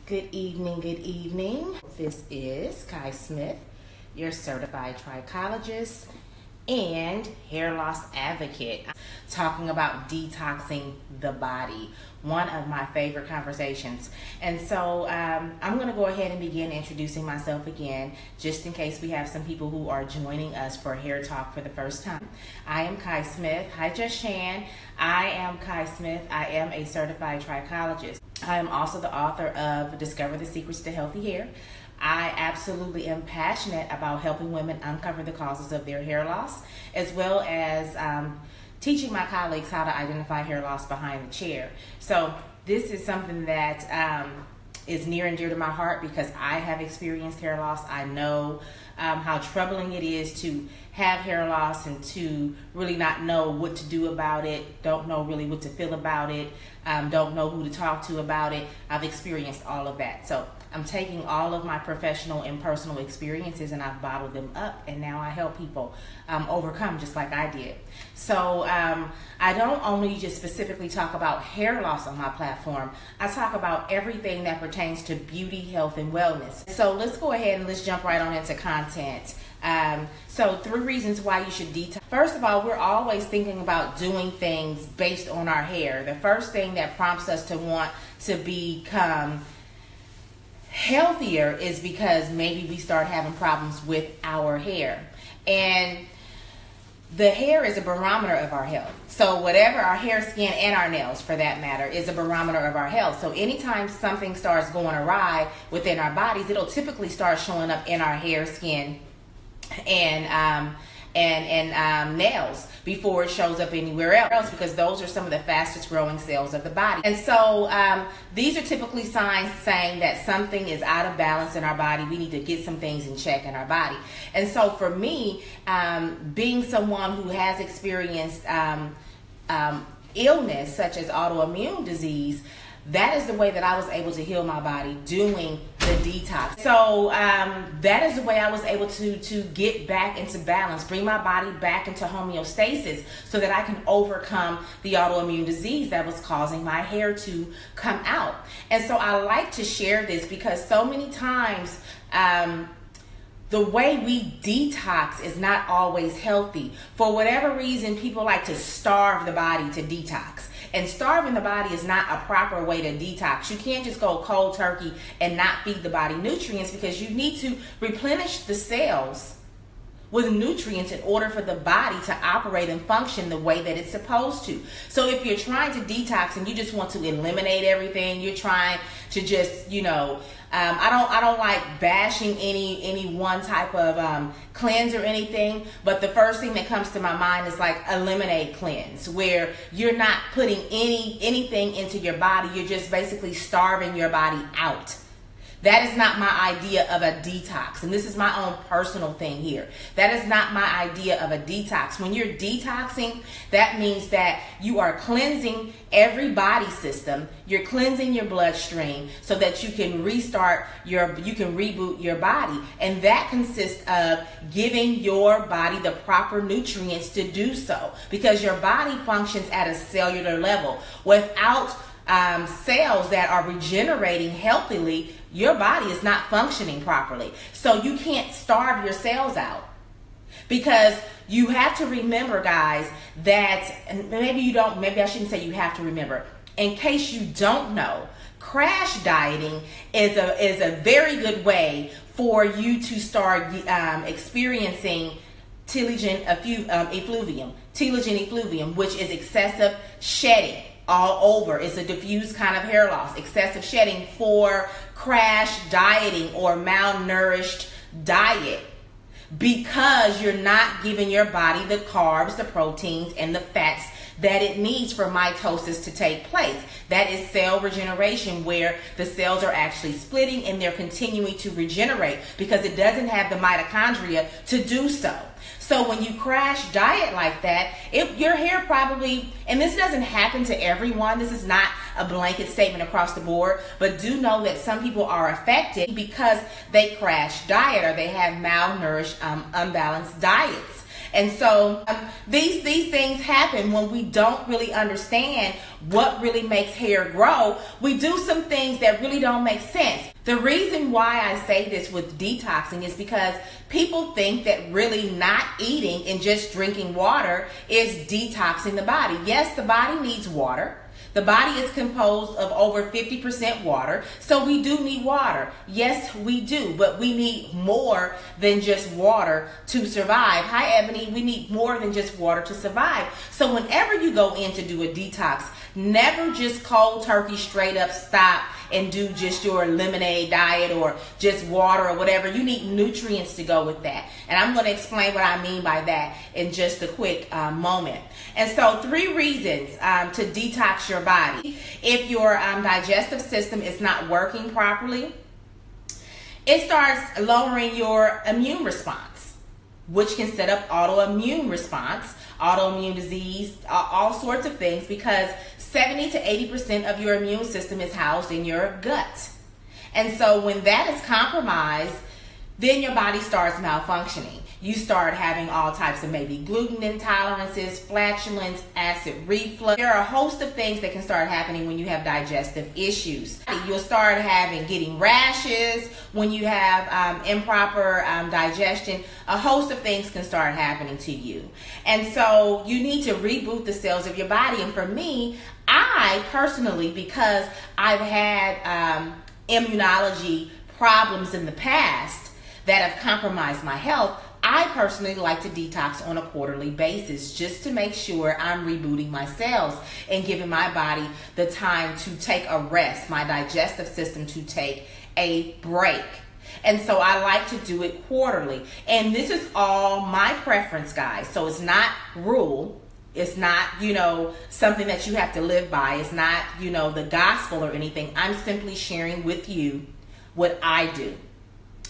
Good evening, good evening. This is Kai Smith, your certified trichologist and hair loss advocate, talking about detoxing the body, one of my favorite conversations. And so I'm going to go ahead and begin introducing myself again, just in case we have some people who are joining us for Hair Talk for the first time. I am Kai Smith. Hi, Just Shan. I am Kai Smith. I am a certified trichologist. I am also the author of Discover the Secrets to Healthy Hair. I absolutely am passionate about helping women uncover the causes of their hair loss, as well as teaching my colleagues how to identify hair loss behind the chair. So this is something that is near and dear to my heart because I have experienced hair loss. I know how troubling it is to have hair loss and to really not know what to do about it, don't know really what to feel about it, don't know who to talk to about it. I've experienced all of that. So I'm taking all of my professional and personal experiences and I've bottled them up, and now I help people overcome just like I did. So I don't only just specifically talk about hair loss on my platform. I talk about everything that pertains to beauty, health, and wellness. So let's go ahead and let's jump right on into content. So 3 reasons why you should detox. First of all, we're always thinking about doing things based on our hair. The first thing that prompts us to want to become healthier is because maybe we start having problems with our hair. And the hair is a barometer of our health. So whatever our hair, skin, and our nails, for that matter, is a barometer of our health. So anytime something starts going awry within our bodies, it'll typically start showing up in our hair, skin, and nails before it shows up anywhere else, because those are some of the fastest growing cells of the body. And so these are typically signs saying that something is out of balance in our body. We need to get some things in check in our body. And so for me, being someone who has experienced illness such as autoimmune disease, that is the way that I was able to heal my body, doing the detox. So that is the way I was able to get back into balance, bring my body back into homeostasis so that I can overcome the autoimmune disease that was causing my hair to come out. And so I like to share this because so many times the way we detox is not always healthy. For whatever reason, people like to starve the body to detox. And starving the body is not a proper way to detox. You can't just go cold turkey and not feed the body nutrients, because you need to replenish the cells with nutrients in order for the body to operate and function the way that it's supposed to. So if you're trying to detox and you just want to eliminate everything, you're trying to just, I don't like bashing any one type of cleanse or anything, but the first thing that comes to my mind is like eliminate cleanse, where you're not putting anything into your body. You're just basically starving your body out. That is not my idea of a detox. And this is my own personal thing here. That is not my idea of a detox. When you're detoxing, that means that you are cleansing every body system. You're cleansing your bloodstream so that you can reboot your body. And that consists of giving your body the proper nutrients to do so, because your body functions at a cellular level. Without cells that are regenerating healthily, your body is not functioning properly. So you can't starve your cells out, because you have to remember, guys, that, and maybe I shouldn't say you have to remember, in case you don't know, crash dieting is a very good way for you to start experiencing telogen effluvium, which is excessive shedding all over. It's a diffuse kind of hair loss, excessive shedding for crash dieting or malnourished diet, because you're not giving your body the carbs, the proteins, and the fats that it needs for mitosis to take place. That is cell regeneration, where the cells are actually splitting and they're continuing to regenerate because it doesn't have the mitochondria to do so. So when you crash diet like that, your hair probably, and this doesn't happen to everyone, this is not a blanket statement across the board, but do know that some people are affected because they crash diet or they have malnourished, unbalanced diets. And so these things happen when we don't really understand what really makes hair grow. We do some things that really don't make sense. The reason why I say this with detoxing is because people think that really not eating and just drinking water is detoxing the body. Yes, the body needs water. The body is composed of over 50% water, so we do need water. Yes, we do, but we need more than just water to survive. Hi, Ebony. We need more than just water to survive. So whenever you go in to do a detox, never just cold turkey straight up stop and do just your lemonade diet or just water or whatever. You need nutrients to go with that. And I'm going to explain what I mean by that in just a quick moment. And so 3 reasons to detox your body. If your digestive system is not working properly, it starts lowering your immune response, which can set up autoimmune response, autoimmune disease, all sorts of things, because 70 to 80% of your immune system is housed in your gut. And so when that is compromised, then your body starts malfunctioning. You start having all types of maybe gluten intolerances, flatulence, acid reflux. There are a host of things that can start happening when you have digestive issues. You'll start getting rashes when you have improper digestion. A host of things can start happening to you. And so you need to reboot the cells of your body. And for me, I personally, because I've had immunology problems in the past that have compromised my health, I personally like to detox on a quarterly basis just to make sure I'm rebooting my cells and giving my body the time to take a rest, my digestive system to take a break. And so I like to do it quarterly. And this is all my preference, guys. So it's not rule. It's not, something that you have to live by. It's not, the gospel or anything. I'm simply sharing with you what I do.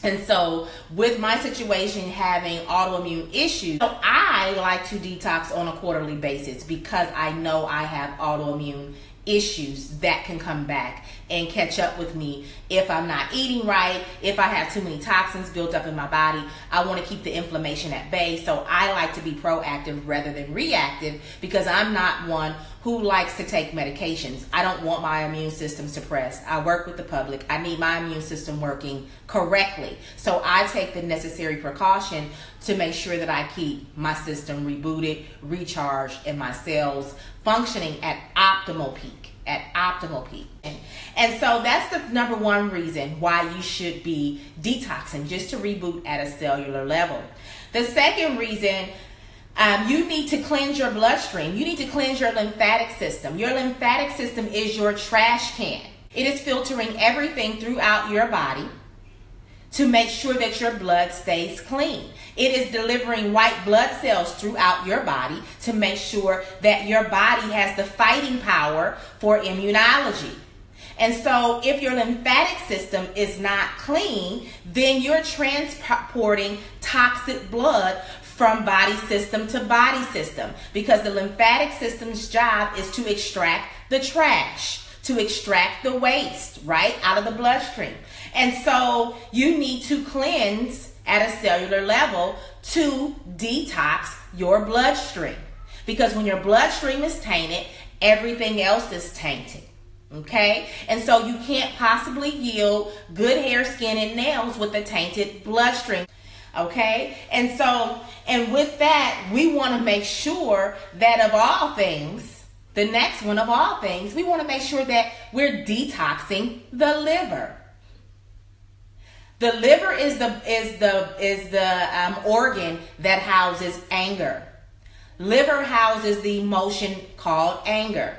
And so with my situation having autoimmune issues, so I like to detox on a quarterly basis because I know I have autoimmune issues that can come back and catch up with me if I'm not eating right, if I have too many toxins built up in my body. I want to keep the inflammation at bay, so I like to be proactive rather than reactive because I'm not one who likes to take medications. I don't want my immune system suppressed. I work with the public. I need my immune system working correctly. So I take the necessary precaution to make sure that I keep my system rebooted, recharged, and my cells functioning at optimal peak. And so that's the number 1 reason why you should be detoxing, just to reboot at a cellular level. The second reason, you need to cleanse your bloodstream. You need to cleanse your lymphatic system. Your lymphatic system is your trash can. It is filtering everything throughout your body to make sure that your blood stays clean. It is delivering white blood cells throughout your body to make sure that your body has the fighting power for immunology. And so if your lymphatic system is not clean, then you're transporting toxic blood from body system to body system, because the lymphatic system's job is to extract the trash, to extract the waste, right, out of the bloodstream. And so you need to cleanse at a cellular level to detox your bloodstream, because when your bloodstream is tainted, everything else is tainted. Okay, and so you can't possibly yield good hair, skin, and nails with a tainted bloodstream. Okay, and with that, we want to make sure that of all things, the next one of all things, we want to make sure that we're detoxing the liver. The liver is the organ that houses anger. Liver houses the emotion called anger.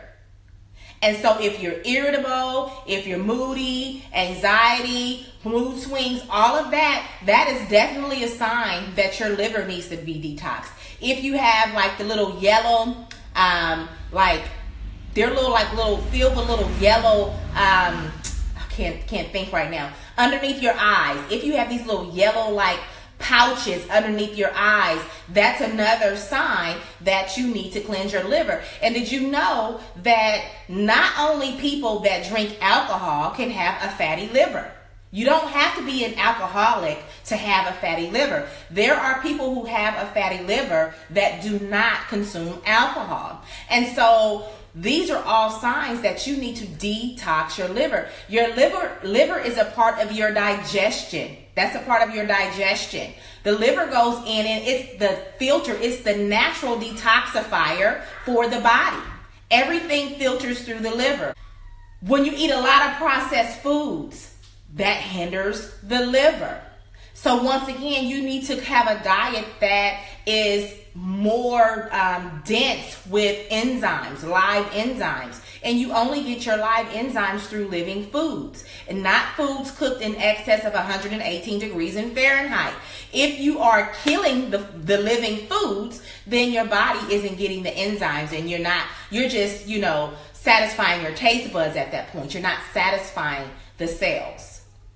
And so if you're irritable, if you're moody, anxiety, mood swings, all of that, that is definitely a sign that your liver needs to be detoxed. If you have like the little yellow, they're little filled with little yellow, I can't think right now, underneath your eyes. If you have these little yellow like pouches underneath your eyes, that's another sign that you need to cleanse your liver. And did you know that not only people that drink alcohol can have a fatty liver? You don't have to be an alcoholic to have a fatty liver. There are people who have a fatty liver that do not consume alcohol. And so these are all signs that you need to detox your liver. Your liver is a part of your digestion. That's a part of your digestion. The liver goes in and it's the filter, it's the natural detoxifier for the body. Everything filters through the liver. When you eat a lot of processed foods, that hinders the liver. So once again, you need to have a diet that is more dense with enzymes, live enzymes. And you only get your live enzymes through living foods and not foods cooked in excess of 118 degrees in Fahrenheit. If you are killing the living foods, then your body isn't getting the enzymes and you're just, satisfying your taste buds at that point. You're not satisfying the cells.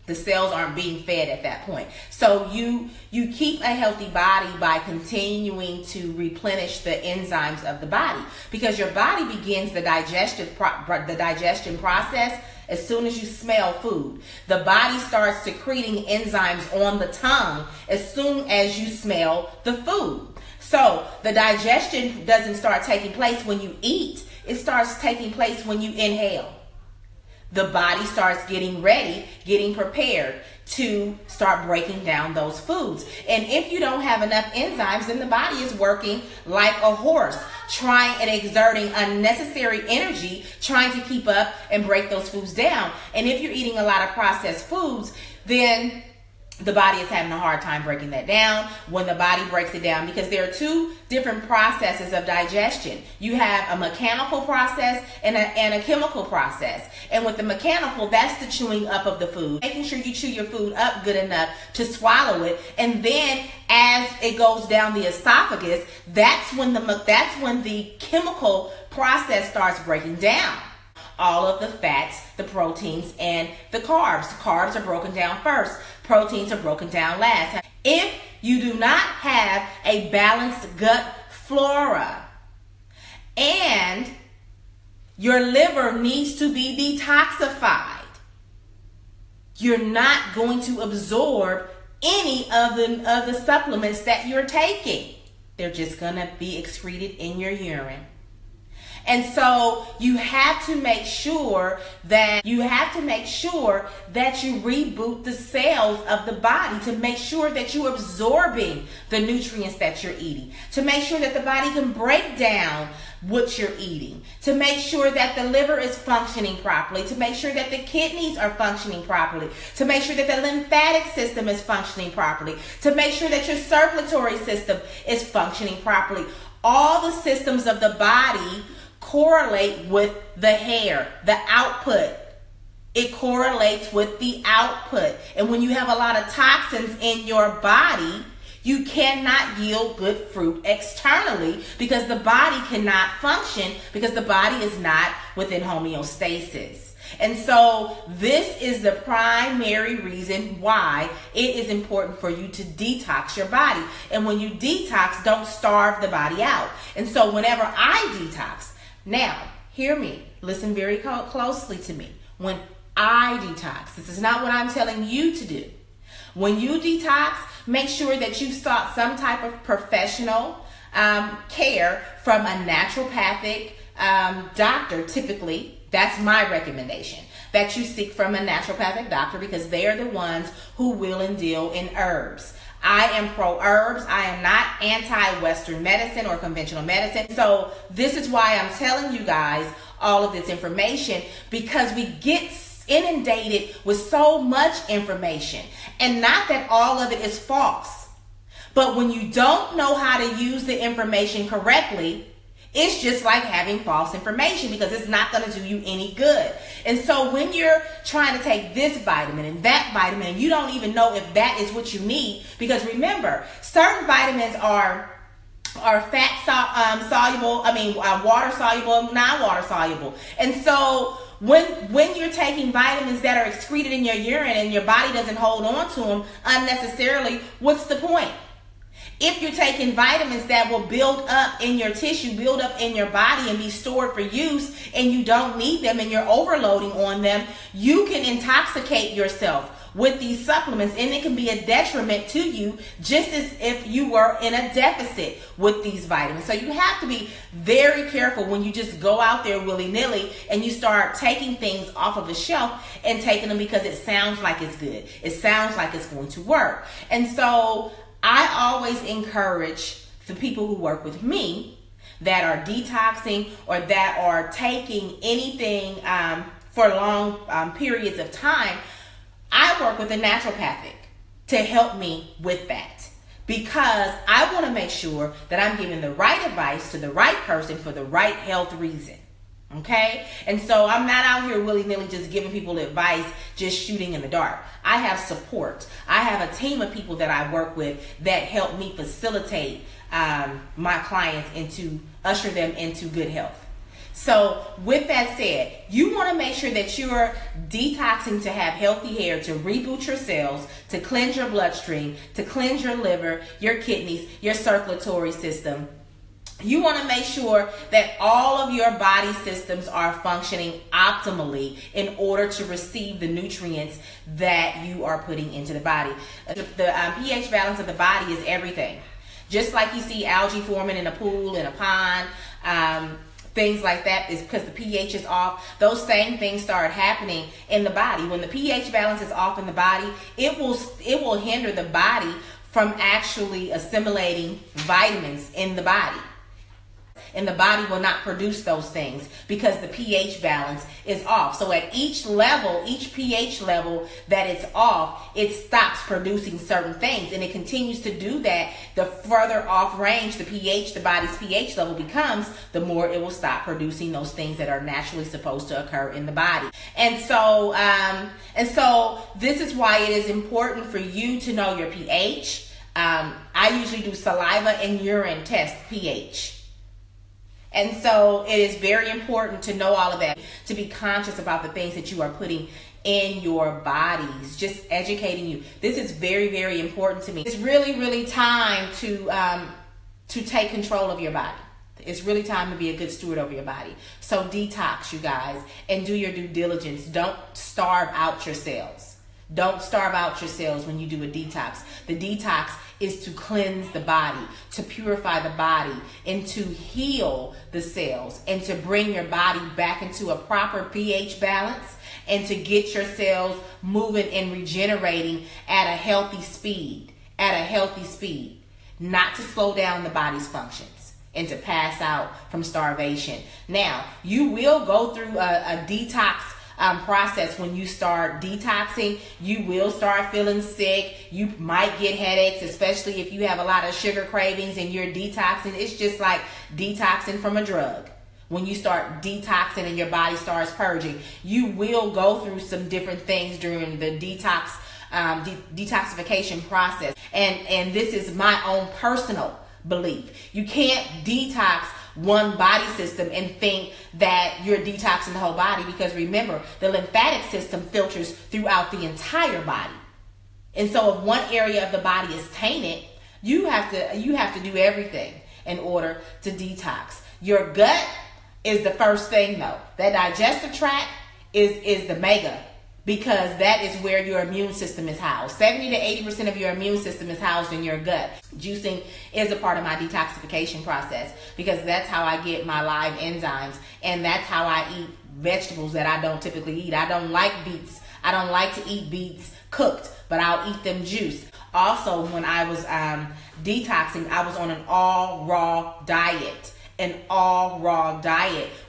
The cells aren't being fed at that point. So you keep a healthy body by continuing to replenish the enzymes of the body, because your body begins the digestion process as soon as you smell food. The body starts secreting enzymes on the tongue as soon as you smell the food. So the digestion doesn't start taking place when you eat. It starts taking place when you inhale. The body starts getting ready, getting prepared to start breaking down those foods. And if you don't have enough enzymes, then the body is working like a horse, trying and exerting unnecessary energy, trying to keep up and break those foods down. And if you're eating a lot of processed foods, then the body is having a hard time breaking that down. When the body breaks it down, because there are two different processes of digestion. You have a mechanical process and a chemical process. And with the mechanical, that's the chewing up of the food, making sure you chew your food up good enough to swallow it. And then as it goes down the esophagus, that's when the chemical process starts breaking down. All of the fats, the proteins, and the carbs. Carbs are broken down first. Proteins are broken down last. If you do not have a balanced gut flora and your liver needs to be detoxified, you're not going to absorb any of the supplements that you're taking. They're just going to be excreted in your urine. And so you have to make sure that you reboot the cells of the body to make sure that you're absorbing the nutrients that you're eating, to make sure that the body can break down what you're eating, to make sure that the liver is functioning properly, to make sure that the kidneys are functioning properly, to make sure that the lymphatic system is functioning properly, to make sure that your circulatory system is functioning properly. All the systems of the body correlate with the hair, the output. It correlates with the output. And when you have a lot of toxins in your body, you cannot yield good fruit externally, because the body cannot function, because the body is not within homeostasis. And so this is the primary reason why it is important for you to detox your body. And when you detox, don't starve the body out. And so whenever I detox, now hear me, listen very closely to me. When I detox, this is not what I'm telling you to do. When you detox, make sure that you've sought some type of professional care from a naturopathic doctor. Typically, that's my recommendation, that you seek from a naturopathic doctor, because they are the ones who will and deal in herbs. I am pro-herbs. I am not anti-Western medicine or conventional medicine. So this is why I'm telling you guys all of this information, because we get inundated with so much information. And not that all of it is false, but when you don't know how to use the information correctly, it's just like having false information, because it's not going to do you any good. And so when you're trying to take this vitamin and that vitamin, and you don't even know if that is what you need, because remember, certain vitamins are fat soluble, water soluble, non-water soluble. And so when you're taking vitamins that are excreted in your urine and your body doesn't hold on to them unnecessarily, what's the point? If you're taking vitamins that will build up in your tissue, build up in your body and be stored for use, and you don't need them and you're overloading on them, you can intoxicate yourself with these supplements, and it can be a detriment to you, just as if you were in a deficit with these vitamins. So you have to be very careful when you just go out there willy-nilly and you start taking things off of the shelf and taking them because it sounds like it's good. It sounds like it's going to work. And so I always encourage the people who work with me that are detoxing or that are taking anything for long periods of time. I work with a naturopathic to help me with that, because I want to make sure that I'm giving the right advice to the right person for the right health reason. Okay? And so I'm not out here willy-nilly just giving people advice, just shooting in the dark. I have support. I have a team of people that I work with that help me facilitate my clients usher them into good health. So with that said, you want to make sure that you're detoxing to have healthy hair, to reboot your cells, to cleanse your bloodstream, to cleanse your liver, your kidneys, your circulatory system. You want to make sure that all of your body systems are functioning optimally in order to receive the nutrients that you are putting into the body. The pH balance of the body is everything. Just like you see algae forming in a pool, in a pond, things like that, is because the pH is off. Those same things start happening in the body. When the pH balance is off in the body, it will hinder the body from actually assimilating vitamins in the body. And the body will not produce those things because the pH balance is off. So at each level, each pH level that it's off, it stops producing certain things. And it continues to do that. The further off range the body's pH level becomes, the more it will stop producing those things that are naturally supposed to occur in the body. And so this is why it is important for you to know your pH. I usually do saliva and urine test pH. And so it is very important to know all of that, to be conscious about the things that you are putting in your bodies, just educating you. This is very, very important to me. It's really, really time to take control of your body. It's really time to be a good steward over your body. So detox, you guys, and do your due diligence. Don't starve out your cells. Don't starve out your cells when you do a detox. The detox is to cleanse the body, to purify the body, and to heal the cells, and to bring your body back into a proper pH balance, and to get your cells moving and regenerating at a healthy speed, not to slow down the body's functions and to pass out from starvation. Now, you will go through a detox process. When you start detoxing, you will start feeling sick. You might get headaches, especially if you have a lot of sugar cravings and you're detoxing. It's just like detoxing from a drug. When you start detoxing and your body starts purging, you will go through some different things during the detoxification process. And this is my own personal belief. You can't detox one body system and think that you're detoxing the whole body, because remember, the lymphatic system filters throughout the entire body. And so if one area of the body is tainted, you have to do everything in order to detox. Your gut is the first thing, though. That digestive tract is the mega, because that is where your immune system is housed. 70 to 80% of your immune system is housed in your gut. Juicing is a part of my detoxification process, because that's how I get my live enzymes, and that's how I eat vegetables that I don't typically eat. I don't like beets. I don't like to eat beets cooked, but I'll eat them juiced. Also, when I was detoxing, I was on an all raw diet.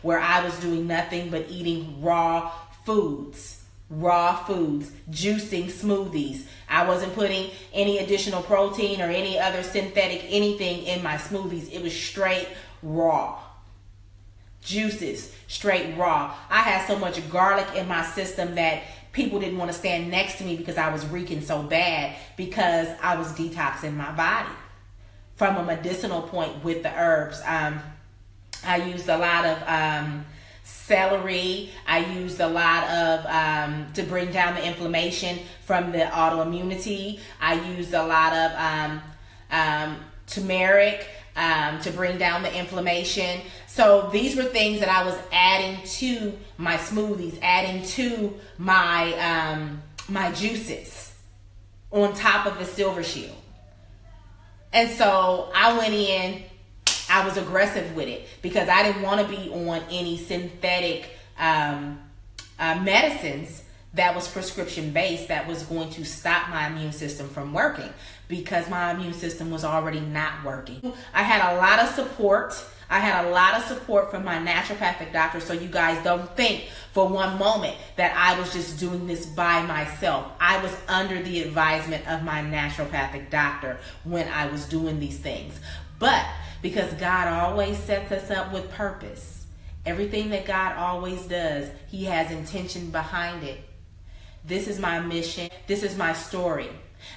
Where I was doing nothing but eating raw foods, juicing smoothies. I wasn't putting any additional protein or any other synthetic anything in my smoothies. It was straight raw. Juices, straight raw. I had so much garlic in my system that people didn't want to stand next to me because I was reeking so bad, because I was detoxing my body from a medicinal point with the herbs. I used a lot of celery. I used a lot of to bring down the inflammation from the autoimmunity. I used a lot of turmeric to bring down the inflammation. So these were things that I was adding to my smoothies, adding to my my juices on top of the Silver Shield. And so I went in, I was aggressive with it because I didn't want to be on any synthetic medicines that was prescription based that was going to stop my immune system from working, because my immune system was already not working. I had a lot of support. I had a lot of support from my naturopathic doctor, so you guys don't think for one moment that I was just doing this by myself. I was under the advisement of my naturopathic doctor when I was doing these things. But because God always sets us up with purpose, everything that God always does, He has intention behind it. This is my mission. This is my story.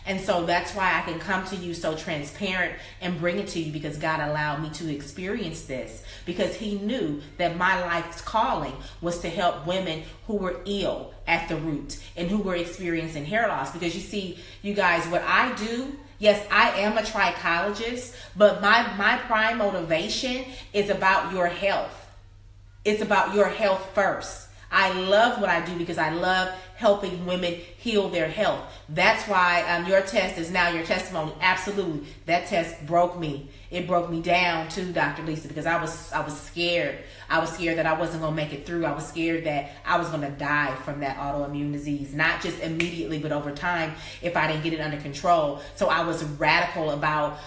And so that's why I can come to you so transparent and bring it to you, because God allowed me to experience this, because He knew that my life's calling was to help women who were ill at the root and who were experiencing hair loss. Because you see, you guys, what I do, yes, I am a trichologist, but my prime motivation is about your health. It's about your health first. I love what I do because I love helping women heal their health. That's why your test is now your testimony. Absolutely. That test broke me. It broke me down too, Dr. Lisa, because I was scared. I was scared that I wasn't going to make it through. I was scared that I was going to die from that autoimmune disease, not just immediately, but over time if I didn't get it under control. So I was radical about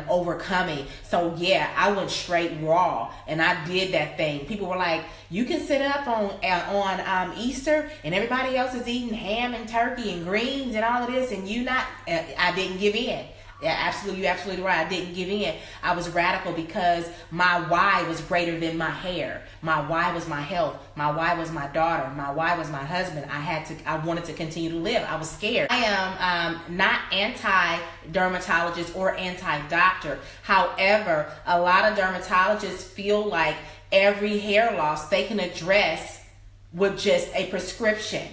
overcoming. So yeah, I went straight raw and I did that thing. People were like, you can sit up on Easter and everybody else is eating ham and turkey and greens and all of this, and you not. I didn't give in. Yeah, absolutely. You're absolutely right. I didn't give in. I was radical because my why was greater than my hair. My why was my health. My why was my daughter. My why was my husband. I wanted to continue to live. I was scared. I am not anti-dermatologist or anti-doctor. However, a lot of dermatologists feel like every hair loss they can address with just a prescription,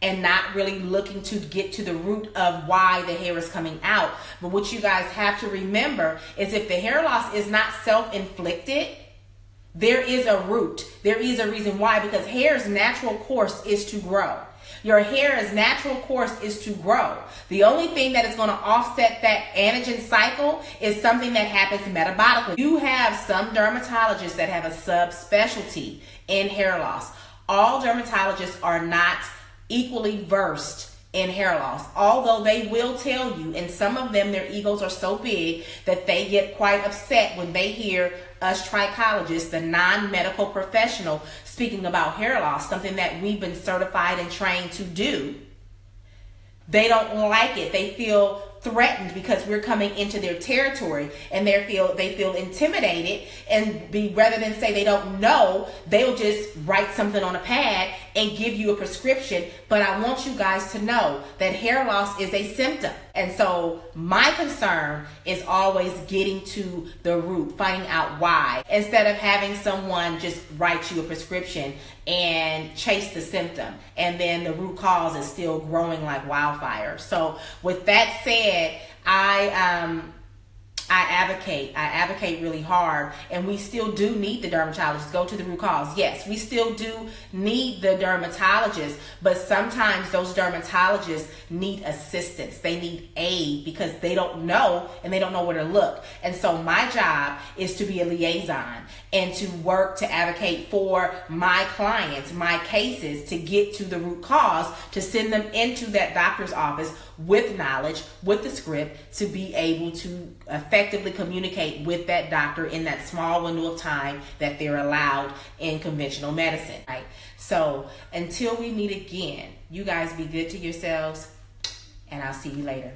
and not really looking to get to the root of why the hair is coming out. But what you guys have to remember is, if the hair loss is not self-inflicted, there is a root. There is a reason why, because hair's natural course is to grow. Your hair's natural course is to grow. The only thing that is going to offset that anagen cycle is something that happens metabolically. You have some dermatologists that have a subspecialty in hair loss. All dermatologists are not equally versed in hair loss, although they will tell you, and some of them, their egos are so big that they get quite upset when they hear us trichologists, the non-medical professional, speaking about hair loss, something that we've been certified and trained to do. They don't like it. They feel threatened because we're coming into their territory, and they feel intimidated, and rather than say they don't know, they'll just write something on a pad and give you a prescription. But I want you guys to know that hair loss is a symptom. And so my concern is always getting to the root, finding out why, instead of having someone just write you a prescription and chase the symptom, and then the root cause is still growing like wildfire. So with that said, I advocate really hard, and we still do need the dermatologist. Go to the root cause. Yes, we still do need the dermatologist, but sometimes those dermatologists need assistance. They need aid because they don't know, and they don't know where to look. And so my job is to be a liaison and to work to advocate for my clients, my cases, to get to the root cause, to send them into that doctor's office with knowledge, with the script, to be able to effectively communicate with that doctor in that small window of time that they're allowed in conventional medicine, right? So until we meet again, you guys be good to yourselves, and I'll see you later.